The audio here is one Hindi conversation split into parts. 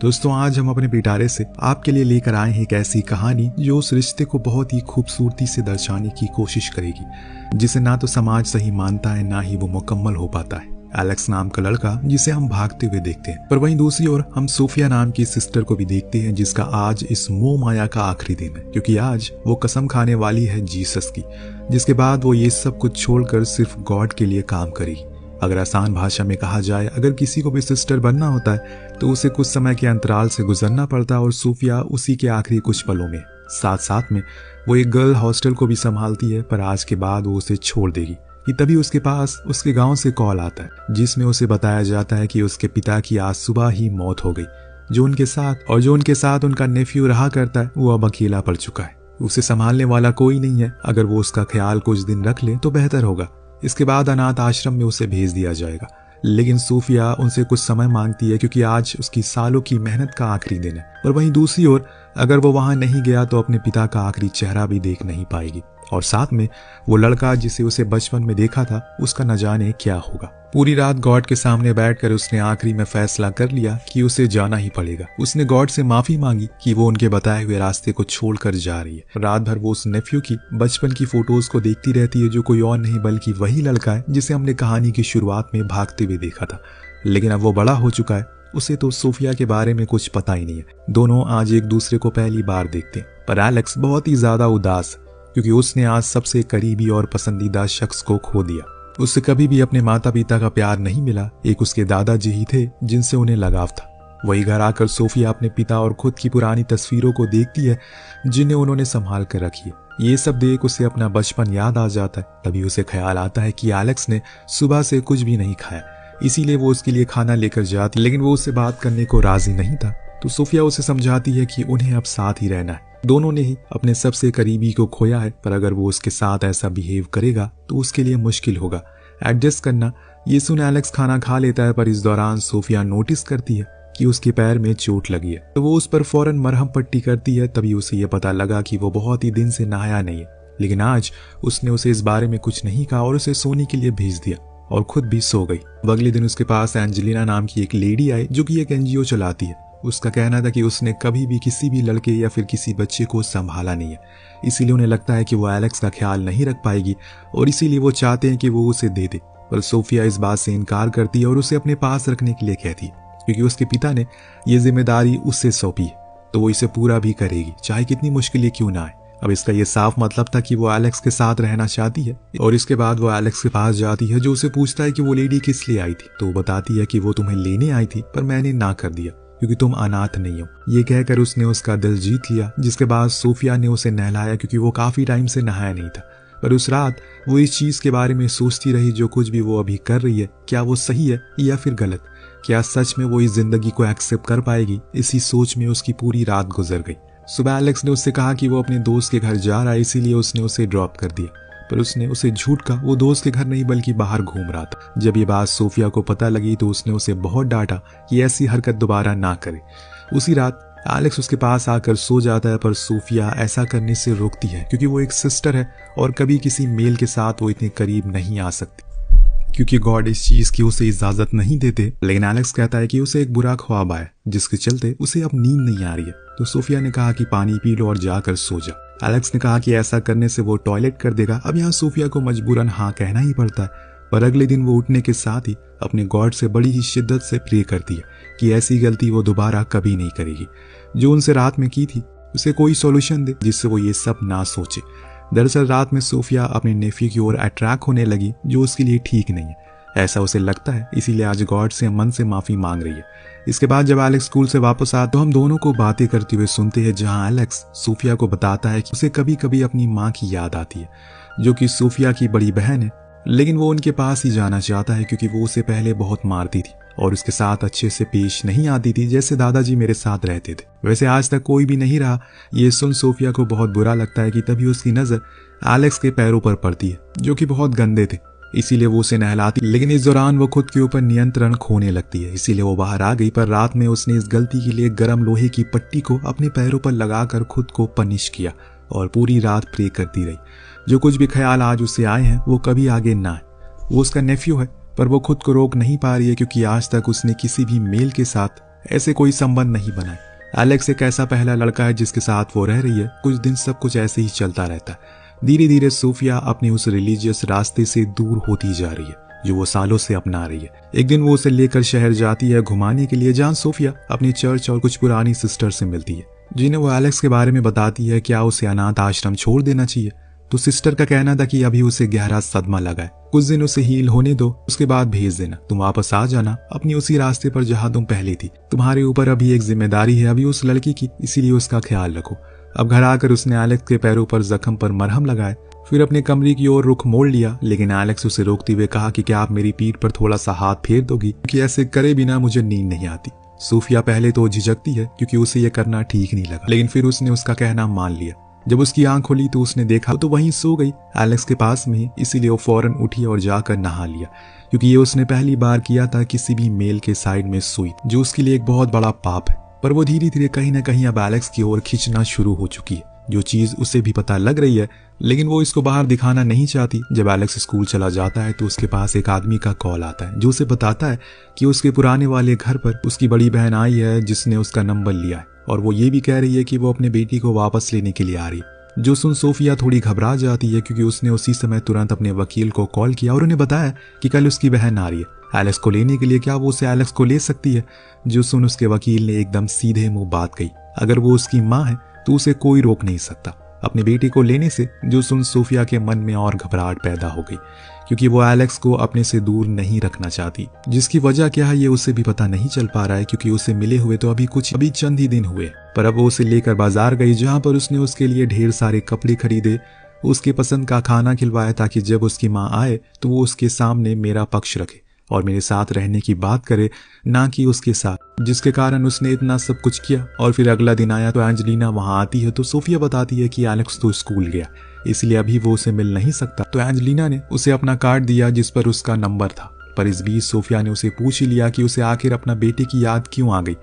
दोस्तों आज हम अपने पिटारे से आपके लिए लेकर आए हैं एक ऐसी कहानी जो उस रिश्ते को बहुत ही खूबसूरती से दर्शाने की कोशिश करेगी जिसे ना तो समाज सही मानता है ना ही वो मुकम्मल हो पाता है। एलेक्स नाम का लड़का जिसे हम भागते हुए देखते हैं, पर वहीं दूसरी ओर हम सोफिया नाम की सिस्टर को भी देखते हैं जिसका आज इस मोह माया का आखिरी दिन है, क्योंकि आज वो कसम खाने वाली है जीसस की, जिसके बाद वो ये सब कुछ छोड़कर सिर्फ गॉड के लिए काम करेगी। अगर आसान भाषा में कहा जाए, अगर किसी को भी सिस्टर बनना होता है तो उसे कुछ समय के अंतराल से गुजरना पड़ता है और सोफिया उसी के आखिरी कुछ पलों में। साथ साथ में वो एक गर्ल हॉस्टल को भी संभालती है, पर आज के बाद वो उसे छोड़ देगी कि तभी उसके पास उसके गांव से कॉल आता है जिसमें उसे बताया जाता है कि उसके पिता की आज सुबह ही मौत हो गई। जो उनके साथ उनका नेफ्यू रहा करता है वो अब अकेला पड़ चुका है। उसे संभालने वाला कोई नहीं है। अगर वो उसका ख्याल कुछ दिन रख ले तो बेहतर होगा। इसके बाद अनाथ आश्रम में उसे भेज दिया जाएगा। लेकिन सोफिया उनसे कुछ समय मांगती है क्योंकि आज उसकी सालों की मेहनत का आखिरी दिन है। और वहीं दूसरी ओर अगर वो वहां नहीं गया तो अपने पिता का आखिरी चेहरा भी देख नहीं पाएगी, और साथ में वो लड़का जिसे उसे बचपन में देखा था उसका न जाने क्या होगा। पूरी रात गॉड के सामने बैठकर उसने आखिरी में फैसला कर लिया कि उसे जाना ही पड़ेगा। उसने गॉड से माफी मांगी कि वो उनके बताए हुए रास्ते को छोड़कर जा रही है। रात भर वो उस नेफ्यू की बचपन की फोटोज को देखती रहती है जो कोई और नहीं बल्कि वही लड़का है जिसे हमने कहानी की शुरुआत में भागते हुए देखा था। लेकिन अब वो बड़ा हो चुका है, उसे तो सोफिया के बारे में कुछ पता ही नहीं है। दोनों आज एक दूसरे को पहली बार देखते हैं, पर एलेक्स बहुत ही ज्यादा उदास क्योंकि उसने आज सबसे करीबी और पसंदीदा शख्स को खो दिया। उससे कभी भी अपने माता पिता का प्यार नहीं मिला। एक उसके दादाजी ही थे जिनसे उन्हें लगाव था। वही घर आकर सोफिया अपने पिता और खुद की पुरानी तस्वीरों को देखती है जिन्हें उन्होंने संभाल कर रखी है। ये सब देख उसे अपना बचपन याद आ जाता है। तभी उसे ख्याल आता है कि एलेक्स ने सुबह से कुछ भी नहीं खाया, इसीलिए वो उसके लिए खाना लेकर जाती, लेकिन वो उससे बात करने को राजी नहीं था। तो सोफिया उसे समझाती है कि उन्हें अब साथ ही रहना है। दोनों ने ही अपने सबसे करीबी को खोया है, पर अगर वो उसके साथ ऐसा बिहेव करेगा तो उसके लिए मुश्किल होगा एडजस्ट करना। ये सुन एलेक्स खाना खा लेता है, पर इस दौरान सोफिया नोटिस करती है कि उसके पैर में चोट लगी है। तो वो उस पर फौरन मरहम पट्टी करती है। तभी उसे ये पता लगा कि वो बहुत ही दिन से नहाया नहीं है, लेकिन आज उसने उसे इस बारे में कुछ नहीं कहा और उसे सोने के लिए भेज दिया और खुद भी सो गई। अगले दिन उसके पास एंजेलिना नाम की एक लेडी आई जो कि एक एनजीओ चलाती है। उसका कहना था कि उसने कभी भी किसी भी लड़के या फिर किसी बच्चे को संभाला नहीं है, इसीलिए उन्हें लगता है कि वो एलेक्स का ख्याल नहीं रख पाएगी और इसीलिए वो चाहते हैं कि वो उसे दे दे। पर सोफिया इस बात से इनकार करती है और उसे अपने पास रखने के लिए कहती है क्योंकि उसके पिता ने ये जिम्मेदारी उससे सौंपी है, तो वो इसे पूरा भी करेगी चाहे कितनी मुश्किलें क्यों ना आए। अब इसका ये साफ मतलब था कि वो एलेक्स के साथ रहना चाहती है। और इसके बाद वो एलेक्स के पास जाती है जो उसे पूछता है कि वो लेडी किस लिए आई थी। तो वो बताती है कि वो तुम्हें लेने आई थी, पर मैंने ना कर दिया क्योंकि तुम अनाथ नहीं हो। ये कहकर उसने उसका दिल जीत लिया, जिसके बाद सोफिया ने उसे नहलाया क्योंकि वो काफी टाइम से नहाया नहीं था। पर उस रात वो इस चीज के बारे में सोचती रही, जो कुछ भी वो अभी कर रही है क्या वो सही है या फिर गलत, क्या सच में वो इस जिंदगी को एक्सेप्ट कर पाएगी। इसी सोच में उसकी पूरी रात गुजर गई। सुबह एलेक्स ने उससे कहा कि वो अपने दोस्त के घर जा रहा है, इसीलिए उसने उसे ड्रॉप कर दिया, पर उसने उसे झूठ कहा। वो दोस्त के घर नहीं बल्कि बाहर घूम रहा था। जब ये बात सोफिया को पता लगी तो उसने उसे बहुत डांटा कि ऐसी हरकत दोबारा ना करे। उसी रात एलेक्स उसके पास आकर सो जाता है, पर सोफिया ऐसा करने से रोकती है क्योंकि वो एक सिस्टर है और कभी किसी मेल के साथ वो इतने करीब नहीं आ सकती क्योंकि गॉड इस चीज की उसे इजाजत नहीं देते। लेकिन एलेक्स कहता है कि उसे एक बुरा ख्वाब आया जिसके चलते उसे अब नींद नहीं आ रही है। तो सोफिया ने कहा कि पानी पी लो और जाकर सो जा। एलेक्स ने कहा कि ऐसा करने से वो टॉयलेट कर देगा। अब यहाँ सोफिया को मजबूरन हाँ कहना ही पड़ता है, पर अगले दिन वो उठने के साथ ही अपने गॉड से बड़ी ही शिद्दत से प्रे करती है कि ऐसी गलती वो दोबारा कभी नहीं करेगी। जो उनसे रात में की थी उसे कोई सॉल्यूशन दे जिससे वो ये सब ना सोचे। दरअसल रात में सोफिया अपने नेफ्यू की ओर अट्रैक्ट होने लगी जो उसके लिए ठीक नहीं है, ऐसा उसे लगता है, इसीलिए आज गॉड से मन से माफी मांग रही है। इसके बाद जब एलेक्स स्कूल से वापस आता तो हम दोनों को बातें करते हुए सुनते हैं, जहां एलेक्स सोफिया को बताता है कि उसे कभी कभी अपनी माँ की याद आती है जो कि सोफिया की बड़ी बहन है, लेकिन वो उनके पास ही जाना चाहता है क्योंकि वो उसे पहले बहुत मारती थी और उसके साथ अच्छे से पेश नहीं आती थी जैसे दादाजी मेरे साथ रहते थे। वैसे आज तक कोई भी नहीं रहा। ये सुन सोफिया को बहुत बुरा लगता है कि तभी उसकी नजर एलेक्स के पैरों पर पड़ती है जो कि बहुत गंदे थे, इसीलिए वो उसे नहलाती। लेकिन इस दौरान वो खुद के ऊपर नियंत्रण खोने लगती है, इसीलिए वो बाहर आ गई। पर रात में उसने इस गलती के लिए गर्म लोहे की पट्टी को अपने पैरों पर लगाकर खुद को पनिश किया और पूरी रात प्रे करती रही। जो कुछ भी ख्याल आज उसे आए हैं वो कभी आगे ना आए। वो उसका नेफ्यू है, पर वो खुद को रोक नहीं पा रही है क्योंकि आज तक उसने किसी भी मेल के साथ ऐसे कोई संबंध नहीं बनाए। एलेक्स एक ऐसा पहला लड़का है जिसके साथ वो रह रही है। कुछ दिन सब कुछ ऐसे ही चलता रहता है। धीरे धीरे सोफिया अपने उस रिलीजियस रास्ते से दूर होती जा रही है जो वो सालों से अपना रही है। एक दिन वो उसे लेकर शहर जाती है घुमाने के लिए, जहाँ सोफिया अपनी चर्च और कुछ पुरानी सिस्टर से मिलती है, जिन्हें वो एलेक्स के बारे में बताती है क्या उसे अनाथ आश्रम छोड़ देना चाहिए। तो सिस्टर का कहना था कि अभी उसे गहरा सदमा लगा है, कुछ दिन उसे हील होने दो, उसके बाद भेज देना, तुम वापस आ जाना अपनी उसी रास्ते पर जहाँ तुम पहले थी। तुम्हारे ऊपर अभी एक जिम्मेदारी है अभी उस लड़की की, इसीलिए उसका ख्याल रखो। अब घर आकर उसने एलेक्स के पैरों पर जख्म पर मरहम लगाए, फिर अपने कमरे की ओर रुख मोड़ लिया। लेकिन एलेक्स उसे रोकते हुए कहा कि क्या आप मेरी पीठ पर थोड़ा सा हाथ फेर दोगी, कि ऐसे करे बिना मुझे नींद नहीं आती। सोफिया पहले तो झिझकती है क्योंकि उसे यह करना ठीक नहीं लगा, लेकिन फिर उसने उसका कहना मान लिया। जब उसकी आंख खुली तो उसने देखा तो वहीं सो गई एलेक्स के पास में ही। इसीलिए वो फौरन उठी और जाकर नहा लिया, क्योंकि ये उसने पहली बार किया था किसी भी मेल के साइड में सोई, जो उसके लिए एक बहुत बड़ा पाप है। पर वो धीरे धीरे कहीं ना कहीं अब एलेक्स की ओर खींचना शुरू हो चुकी है, जो चीज उसे भी पता लग रही है, लेकिन वो इसको बाहर दिखाना नहीं चाहती। जब एलेक्स स्कूल चला जाता है तो उसके पास एक आदमी का कॉल आता है जो उसे बताता है कि उसके पुराने वाले घर पर उसकी बड़ी बहन आई है जिसने उसका नंबर लिया है, और वो ये भी कह रही है कि वो अपने बेटी को वापस लेने के लिए आ रही है। जो सुन सोफिया थोड़ी घबरा जाती है, क्योंकि उसने उसी समय तुरंत अपने वकील को कॉल किया और उन्हें बताया कि कल उसकी बहन आ रही है एलेक्स को लेने के लिए, क्या वो उसे एलेक्स को ले सकती है। जो सुन उसके वकील ने एकदम सीधे मुंह बात कही, अगर वो उसकी माँ है तो उसे कोई रोक नहीं सकता अपने बेटी को लेने से। जो सुन सोफिया के मन में और घबराहट पैदा हो गई, क्योंकि वो एलेक्स को अपने से दूर नहीं रखना चाहती। जिसकी वजह क्या है ये उसे भी पता नहीं चल पा रहा है, क्योंकि उसे मिले हुए तो अभी चंद ही दिन हुए। पर अब वो उसे लेकर बाजार गई, जहां पर उसने उसके लिए ढेर सारे कपड़े खरीदे, उसके पसंद का खाना खिलवाया, ताकि जब उसकी माँ आए तो वो उसके सामने मेरा पक्ष रखे और मेरे साथ रहने की बात करे, ना कि उसके साथ। जिसके कारण उसने इतना सब कुछ किया। और फिर अगला दिन आया तो एंजेलिना वहां आती है, तो सोफिया बताती है कि एलेक्स तो स्कूल गया, इसलिए अभी वो उसे मिल नहीं सकता। तो एंजेलिना ने उसे अपना कार्ड दिया जिस पर उसका नंबर था। पर इस बीच सोफिया ने उसे पूछ ही लिया कि उसे आखिर अपना बेटे की याद क्यों आ गई।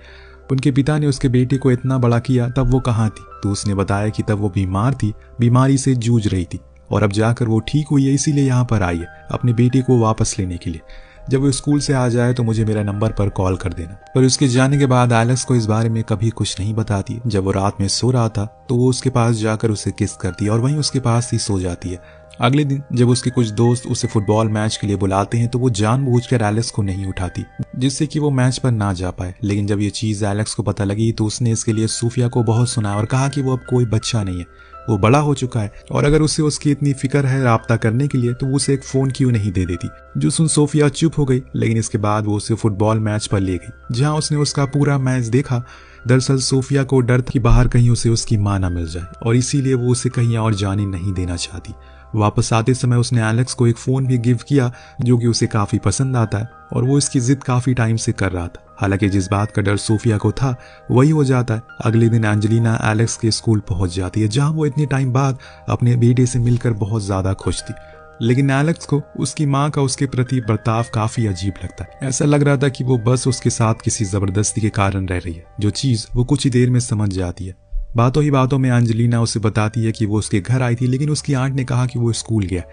उनके पिता ने उसके बेटे को इतना बड़ा किया, तब वो कहाँ थी। तो उसने बताया कि तब वो बीमार थी, बीमारी से जूझ रही थी, और अब जाकर वो ठीक हुई है, इसीलिए यहाँ पर आई है अपने बेटे को वापस लेने के लिए। जब वो स्कूल से आ जाए तो मुझे मेरा नंबर पर कॉल कर देना। पर उसके जाने के बाद एलेक्स को इस बारे में कभी कुछ नहीं बताती। जब वो रात में सो रहा था तो वो उसके पास जाकर उसे किस करती है और वहीं उसके पास ही सो जाती है। अगले दिन जब उसके कुछ दोस्त उसे फुटबॉल मैच के लिए बुलाते हैं तो वो जानबूझकर एलेक्स को नहीं उठाती, जिससे कि वो मैच पर ना जा पाए। लेकिन जब ये चीज एलेक्स को पता लगी तो उसने इसके लिए सोफिया को बहुत सुनाया और कहा कि वो अब कोई बच्चा नहीं है, वो बड़ा हो चुका है, और अगर उसे उसकी इतनी फिक्र है राब्ता करने के लिए तो वो उसे एक फोन क्यों नहीं दे देती। जो सुन सोफिया चुप हो गई, लेकिन इसके बाद वो उसे फुटबॉल मैच पर ले गई, जहां उसने उसका पूरा मैच देखा। दरअसल सोफिया को डर था कि बाहर कहीं उसे उसकी मां ना मिल जाए, और इसीलिए वो उसे कहीं और जाने नहीं देना चाहती। वापस आते समय उसने एलेक्स को एक फोन भी गिफ्ट किया, जो कि उसे काफी पसंद आता है, और वो इसकी जिद काफी टाइम से कर रहा था। हालांकि जिस बात का डर सोफिया को था वही हो जाता है। अगले दिन एंजेलिना एलेक्स के स्कूल पहुंच जाती है, जहां वो इतने टाइम बाद अपने बेटे से मिलकर बहुत ज्यादा खुश थी। लेकिन एलेक्स को उसकी माँ का उसके प्रति बर्ताव काफी अजीब लगता है। ऐसा लग रहा था कि वो बस उसके साथ किसी जबरदस्ती के कारण रह रही है, जो चीज वो कुछ ही देर में समझ जाती है। बातों ही बातों में एंजेलिना उसे बताती है कि वो उसके घर आई थी, लेकिन उसकी आंट ने कहा कि वो स्कूल गया।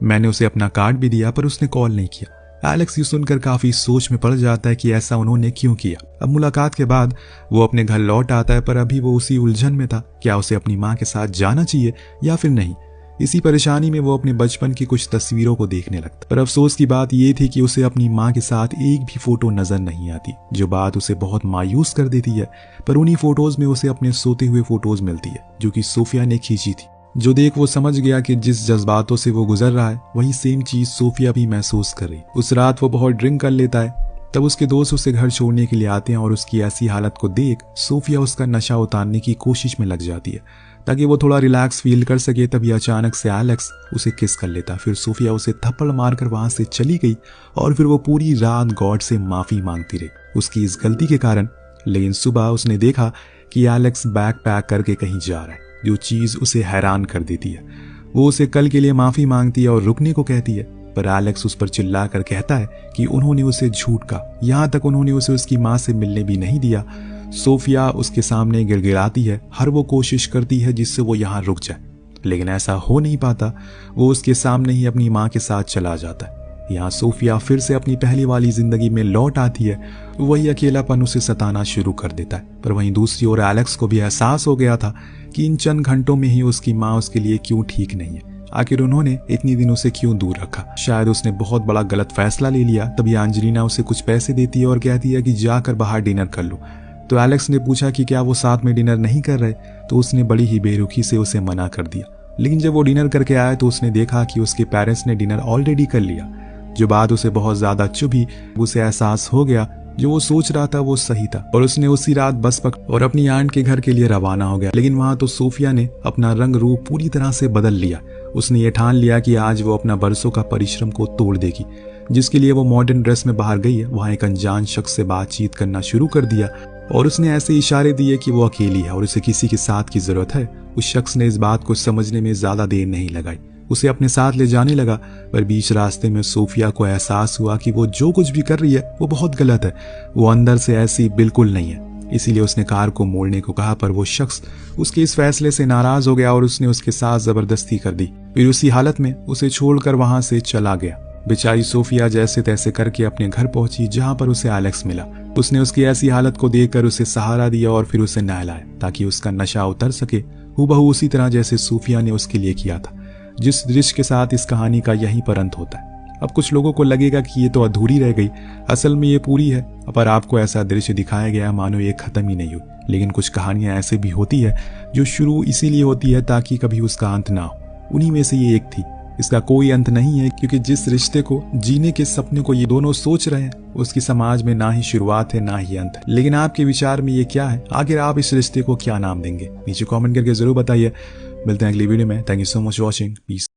मैंने उसे अपना कार्ड भी दिया पर उसने कॉल नहीं किया। एलेक्स ये सुनकर काफी सोच में पड़ जाता है कि ऐसा उन्होंने क्यों किया। अब मुलाकात के बाद वो अपने घर लौट आता है, पर अभी वो उसी उलझन में था, क्या उसे अपनी माँ के साथ जाना चाहिए या फिर नहीं। इसी परेशानी में वो अपने बचपन की कुछ तस्वीरों को देखने लगता। पर अफसोस की बात ये थी कि उसे अपनी माँ के साथ एक भी फोटो नजर नहीं आती, जो बात उसे बहुत मायूस कर देती है। पर उन्हीं फोटोज में उसे अपने सोते हुए फोटोज मिलती है, जो कि सोफिया ने खींची थी। जो देख वो समझ गया कि जिस जज्बातों से वो गुजर रहा है वही सेम चीज सोफिया भी महसूस कर रही। उस रात वो बहुत ड्रिंक कर लेता है, तब उसके दोस्त उसे घर छोड़ने के लिए आते हैं, और उसकी ऐसी हालत को देख सोफिया उसका नशा उतारने की कोशिश में लग जाती है ताकि वो थोड़ा रिलैक्स फील कर सके। तभी अचानक से एलेक्स उसे किस कर लेता। फिर सोफिया उसे थप्पड़ मारकर वहां से चली गई, और फिर वो पूरी रात गॉड से माफी मांगती रही उसकी इस गलती के कारण। लेकिन सुबह उसने देखा कि एलेक्स बैग पैक करके कहीं जा रहा है, जो चीज उसे हैरान कर देती है। वो उसे कल के लिए माफी मांगती है और रुकने को कहती है, पर एलेक्स उस पर चिल्ला कर कहता है कि उन्होंने उसे झूठ कहा, यहाँ तक उन्होंने उसे उसकी माँ से मिलने भी नहीं दिया। सोफिया उसके सामने गिड़गिड़ाती है, हर वो कोशिश करती है जिससे वो यहाँ रुक जाए, लेकिन ऐसा हो नहीं पाता। वो उसके सामने ही अपनी माँ के साथ चला जाता है। यहाँ सोफिया फिर से अपनी पहली वाली जिंदगी में लौट आती है। वही अकेलापन उसे सताना शुरू कर देता है। पर वहीं दूसरी ओर एलेक्स को भी एहसास हो गया था कि इन चंद घंटों में ही उसकी माँ उसके लिए क्यों ठीक नहीं है। आखिर उन्होंने इतनी दिनों से क्यों दूर रखा। शायद उसने बहुत बड़ा गलत फैसला ले लिया। तभी एंजेलिना उसे कुछ पैसे देती है और कहती है कि जाकर बाहर डिनर कर लो। तो एलेक्स ने पूछा कि क्या वो साथ में डिनर नहीं कर रहे, तो उसने बड़ी ही बेरुखी से उसे मना कर दिया। लेकिन जब वो डिनर करके आया तो उसने देखा कि उसके पेरेंट्स ने डिनर ऑलरेडी कर लिया। जो बात उसे बहुत ज्यादा चुभी, उसे एहसास हो गया जो वो सोच रहा था वो सही था और उसने उसी रात बस पकड़ और अपनी आंट के घर के लिए रवाना हो गया। लेकिन वहां तो सोफिया ने अपना रंग रूप पूरी तरह से बदल लिया। उसने ये ठान लिया कि आज वो अपना बरसों का परिश्रम को तोड़ देगी। जिसके लिए वो मॉडर्न ड्रेस में बाहर गई है, वहां एक अनजान शख्स से बातचीत करना शुरू कर दिया और उसने ऐसे इशारे दिए कि वो अकेली है और उसे किसी के साथ की जरूरत है। उस शख्स ने इस बात को समझने में ज्यादा देर नहीं लगाई, उसे अपने साथ ले जाने लगा। पर बीच रास्ते में सोफिया को एहसास हुआ कि वो जो कुछ भी कर रही है वो बहुत गलत है। वो अंदर से ऐसी बिल्कुल नहीं है। इसीलिए उसने कार को मोड़ने को कहा, पर वो शख्स उसके इस फैसले से नाराज हो गया और उसने उसके साथ जबरदस्ती कर दी। फिर उसी हालत में उसे छोड़कर वहां से चला गया। बेचारी सोफिया जैसे तैसे करके अपने घर पहुंची, जहां पर उसे एलेक्स मिला। उसने उसकी ऐसी हालत को देखकर उसे सहारा दिया और फिर उसे नहलाया ताकि उसका नशा उतर सके, हूबहू उसी तरह जैसे सोफिया ने उसके लिए किया था। जिस दृश्य के साथ इस कहानी का यहीं पर अंत होता है। अब कुछ लोगों को लगेगा कि ये तो अधूरी रह गई, असल में ये पूरी है। पर आपको ऐसा दृश्य दिखाया गया मानो ये खत्म ही नहीं हुई। लेकिन कुछ कहानियां ऐसे भी होती है जो शुरू इसीलिए होती है ताकि कभी उसका अंत ना हो। उन्हीं में से ये एक थी। इसका कोई अंत नहीं है, क्योंकि जिस रिश्ते को जीने के सपने को ये दोनों सोच रहे हैं उसकी समाज में ना ही शुरुआत है ना ही अंत। लेकिन आपके विचार में ये क्या है? आखिर आप इस रिश्ते को क्या नाम देंगे? नीचे कमेंट करके जरूर बताइए। मिलते हैं अगली वीडियो में। Thank you so much watching. Piece.